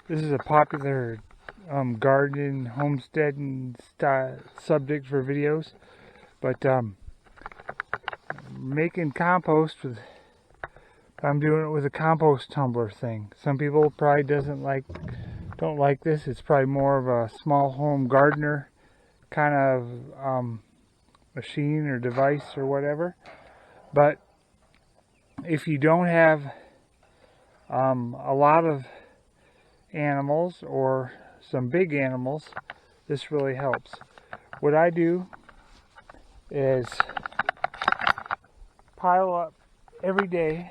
This is a popular garden, homesteading style subject for videos, but making compost with, I'm doing it with a compost tumbler thing. Some people probably don't like this. It's probably more of a small home gardener kind of machine or device or whatever. But if you don't have a lot of animals or some big animals, this really helps. What I do is pile up every day.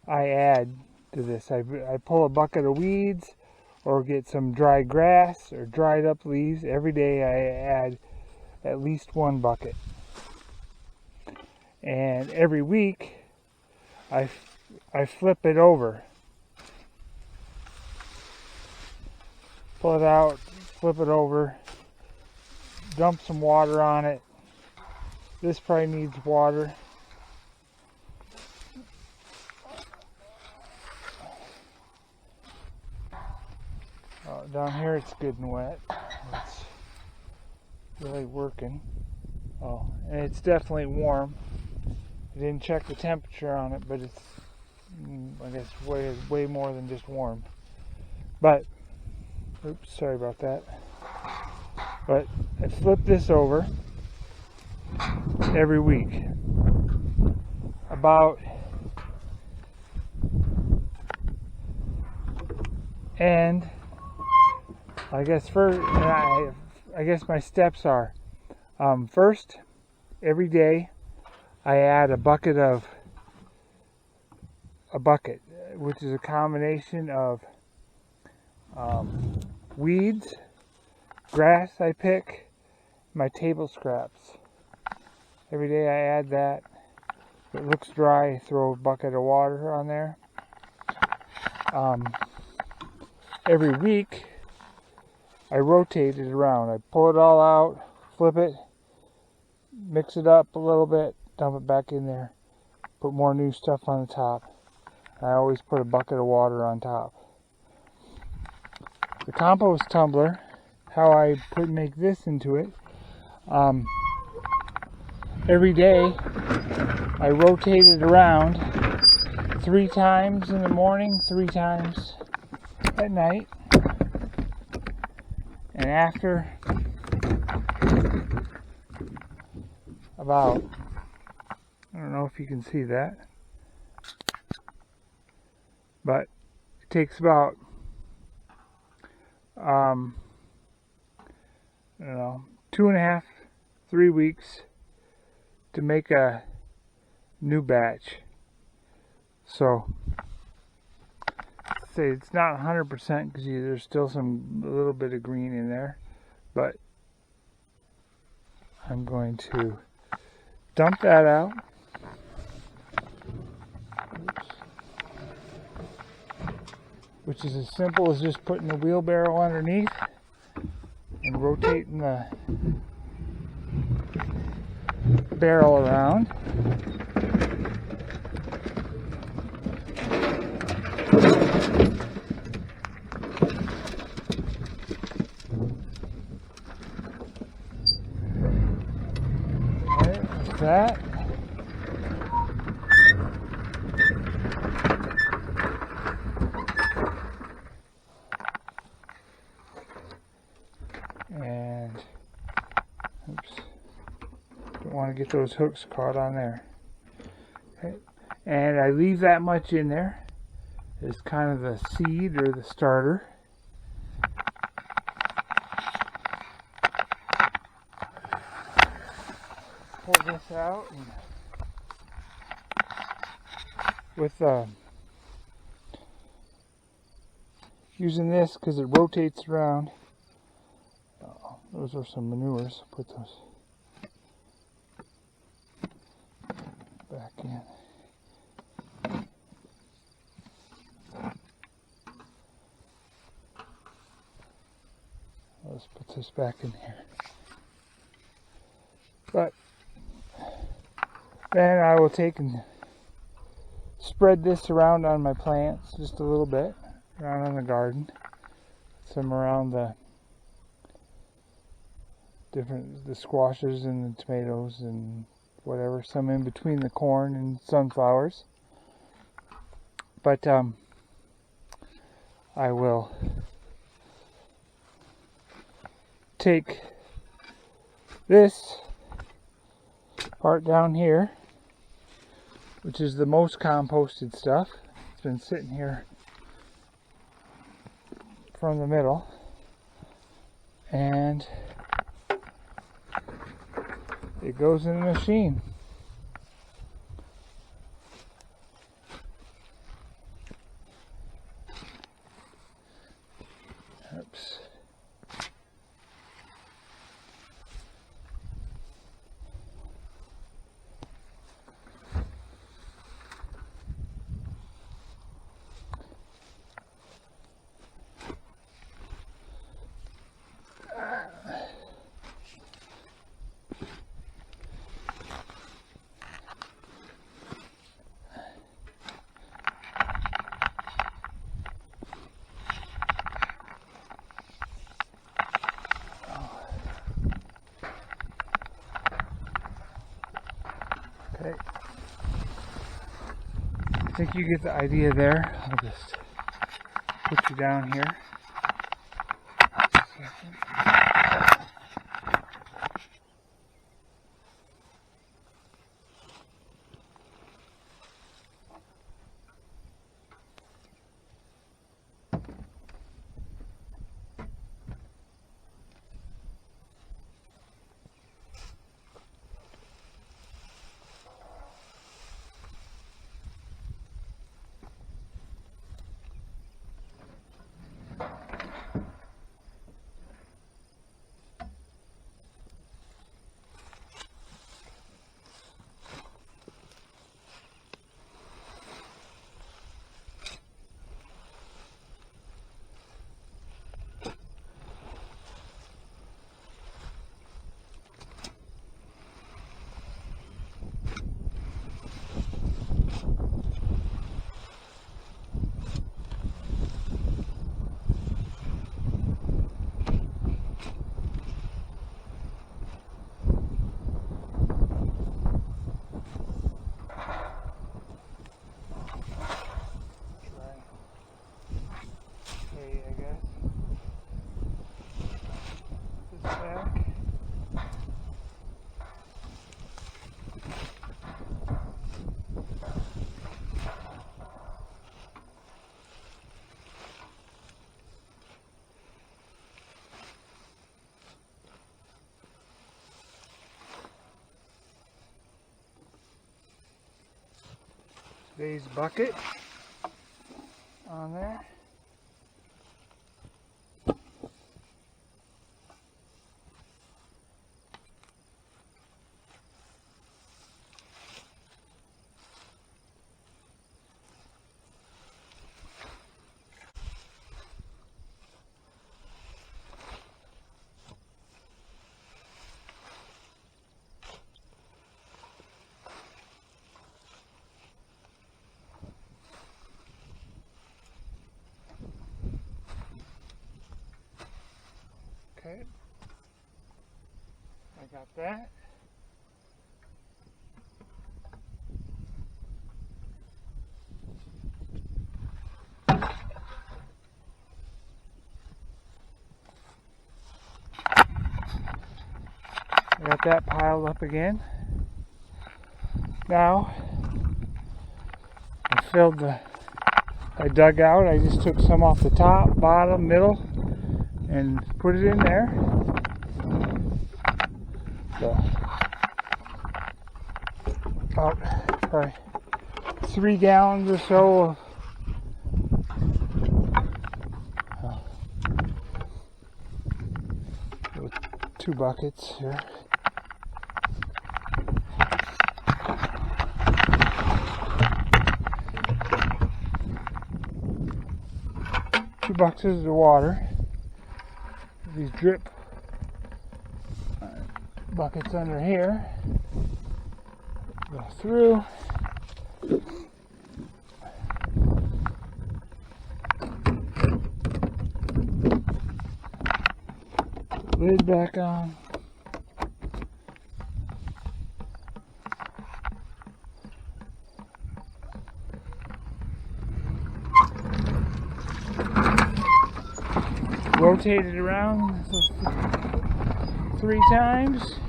I add to this. I pull a bucket of weeds or get some dry grass or dried up leaves. Every day I add at least one bucket. And every week I flip it over. Pull it out, flip it over, dump some water on it. This probably needs water. Down here it's good and wet. It's really working. Oh, and it's definitely warm. I didn't check the temperature on it, but it's, I guess, way more than just warm. But, oops, sorry about that. But I flip this over every week. And I guess I guess my steps are, first, every day I add a bucket, which is a combination of weeds, grass I pick, my table scraps. Every day I add that. If it looks dry, I throw a bucket of water on there. Every week I rotate it around. I pull it all out, flip it, mix it up a little bit, dump it back in there, put more new stuff on the top. I always put a bucket of water on top. The compost tumbler, how I make this into it, every day I rotate it around 3 times in the morning, 3 times at night. And after about, I don't know if you can see that, but it takes about, I don't know, 2.5, 3 weeks to make a new batch. So, say it's not 100% because there's still a little bit of green in there, but I'm going to dump that out. Oops. Which is as simple as just putting the wheelbarrow underneath and rotating the barrel around. That. And oops, don't want to get those hooks caught on there. Okay. And I leave that much in there as kind of the seed or the starter. Pull this out and with using this because it rotates around. Oh, those are some manures. Put those back in. Let's put this back in here. But then I will take and spread this around on my plants just a little bit. around in the garden. Some around the squashes and the tomatoes and whatever. Some in between the corn and sunflowers. But I will take this part down here, which is the most composted stuff. It's been sitting here from the middle, and it goes in the machine. Oops. Okay. I think you get the idea there. I'll just put you down here. Today's bucket on there. Okay, I got that. I got that piled up again. Now, I dug out, I just took some off the top, bottom, middle, and put it in there. So, about probably 3 gallons or so of 2 buckets here. Boxes of water. These drip buckets under here. Go through. Lid back on. Rotate it around 3 times.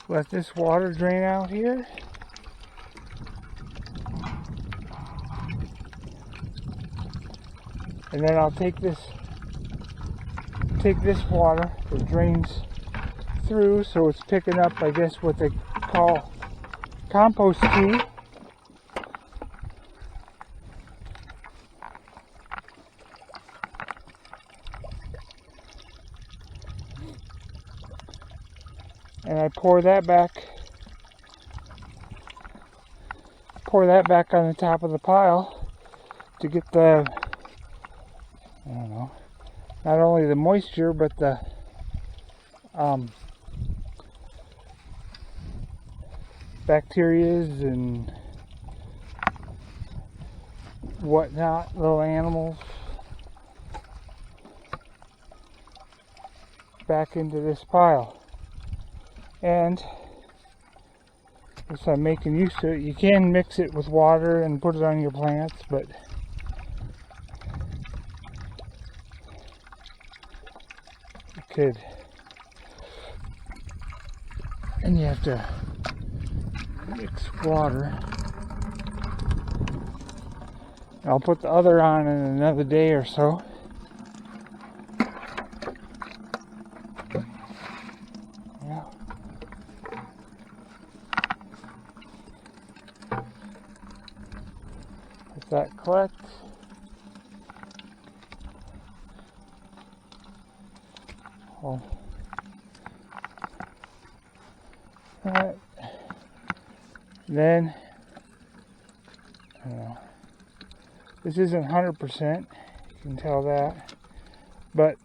Let this water drain out here. And then I'll take this water that drains through, so it's picking up, I guess, what they call compost tea. And I pour that back on the top of the pile to get the, I don't know, not only the moisture, but the bacterias and whatnot, little animals, back into this pile. And as I'm making use of it, you can mix it with water and put it on your plants, but you could, and you have to mix water. I'll put the other on in another day or so. That collect. Oh. Right. Then, I don't know. This isn't 100%. You can tell that, but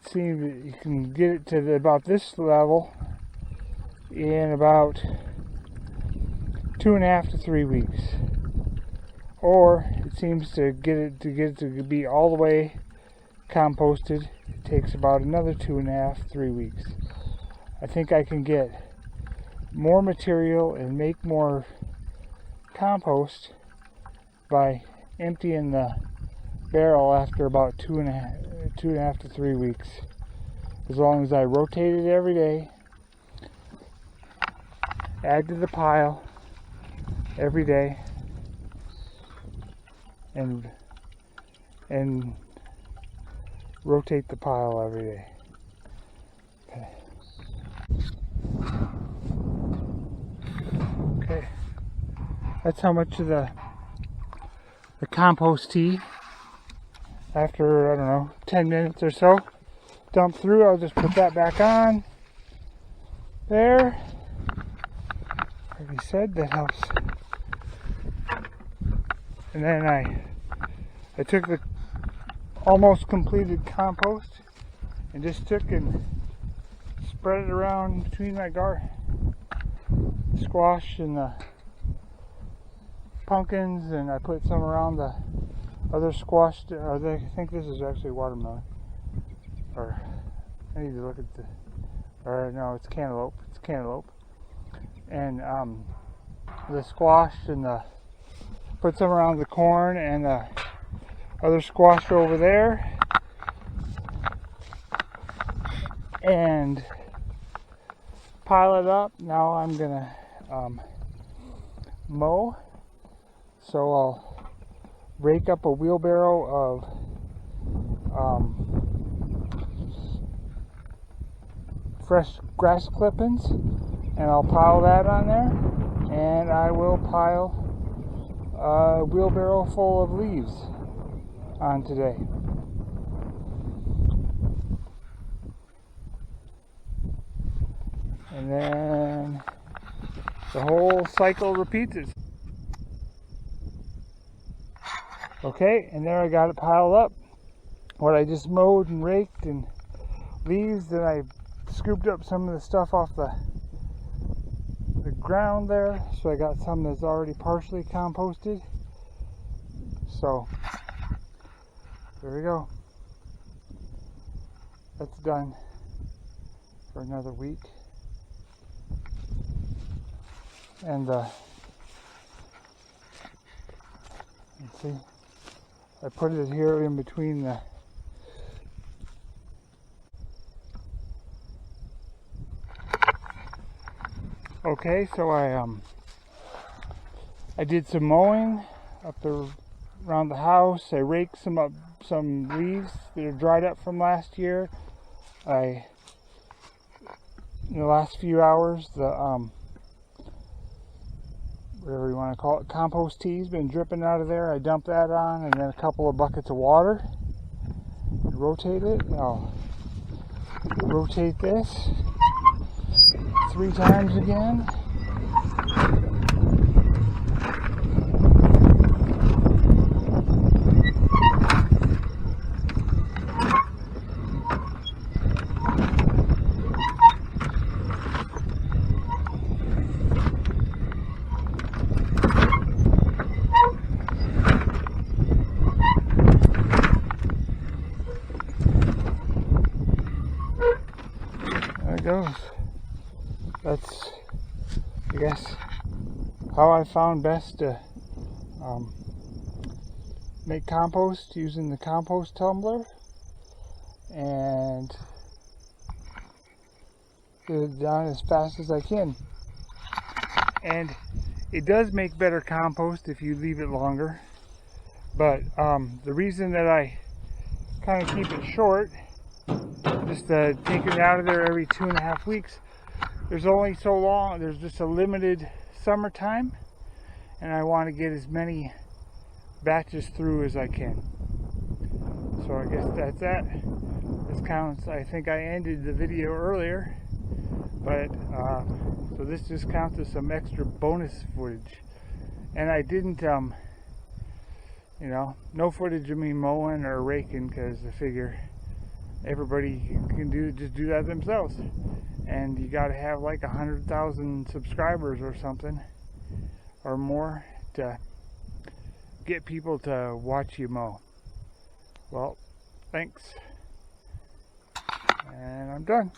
see, you can get it to about this level in about 2.5 to 3 weeks, or it seems to get it to be all the way composted. It takes about another 2.5 to 3 weeks. I think I can get more material and make more compost by emptying the barrel after about 2.5 to 3 weeks, as long as I rotate it every day, add to the pile every day, and rotate the pile every day. Okay. That's how much of the compost tea, after, I don't know, 10 minutes or so, dump through. I'll just put that back on there. Like I said, that helps. And then I took the almost completed compost and just took and spread it around between my squash and the pumpkins, and I put some around the other squash. I think this is actually watermelon, or I need to look at or no, it's cantaloupe. It's cantaloupe, and the squash and put some around the corn and the other squash over there, and pile it up. Now I'm gonna mow, so I'll rake up a wheelbarrow of fresh grass clippings, and I'll pile that on there. and I will pile a wheelbarrow full of leaves on today. And then the whole cycle repeats itself. Okay, and there I got it piled up. What I just mowed and raked and leaves, then I scooped up some of the stuff off the ground there, so I got some that's already partially composted. So there we go. That's done for another week. And let's see, I put it here in between the okay, so I did some mowing up there around the house. I raked some leaves that are dried up from last year. In the last few hours, the whatever you want to call it, compost tea's been dripping out of there. I dumped that on, and then a couple of buckets of water. Rotate it. I'll rotate this 3 times again. There it goes. That's, I guess, how I found best to make compost using the compost tumbler, and get it done as fast as I can. And it does make better compost if you leave it longer, but the reason that I kind of keep it short, just taking it out of there every 2.5 weeks, there's only so long, there's just a limited summertime, and I want to get as many batches through as I can. So I guess that's that. This counts, I think I ended the video earlier, but so this just counts as some extra bonus footage. And I didn't, you know, no footage of me mowing or raking, because I figure everybody can just do that themselves. And you got to have like 100,000 subscribers or something, or more, to get people to watch you mow. Well, thanks, and I'm done.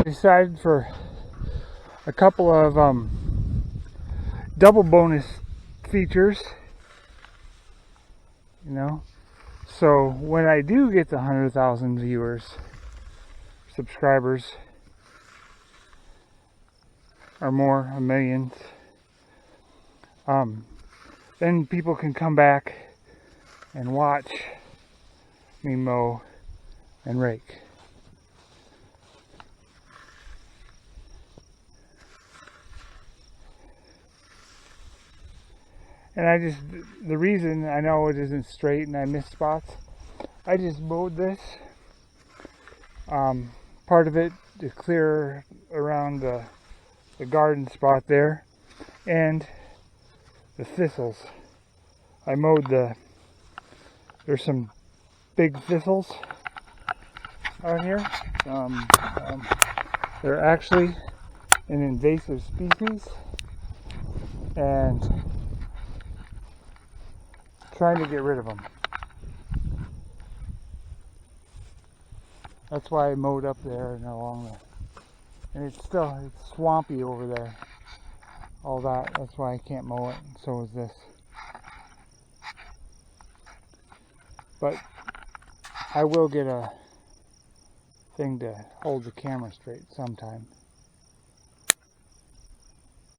Decided for a couple of double bonus features, you know, so when I do get the 100,000 viewers, subscribers, or more, millions. Then people can come back and watch me mow and rake. And the reason I know it isn't straight and I miss spots, I just mowed this. Part of it to clear around the garden spot there, and the thistles. I mowed there's some big thistles out here. They're actually an invasive species, and trying to get rid of them. That's why I mowed up there and along the, and it's swampy over there. All that's why I can't mow it, and so is this. But I will get a thing to hold the camera straight sometime.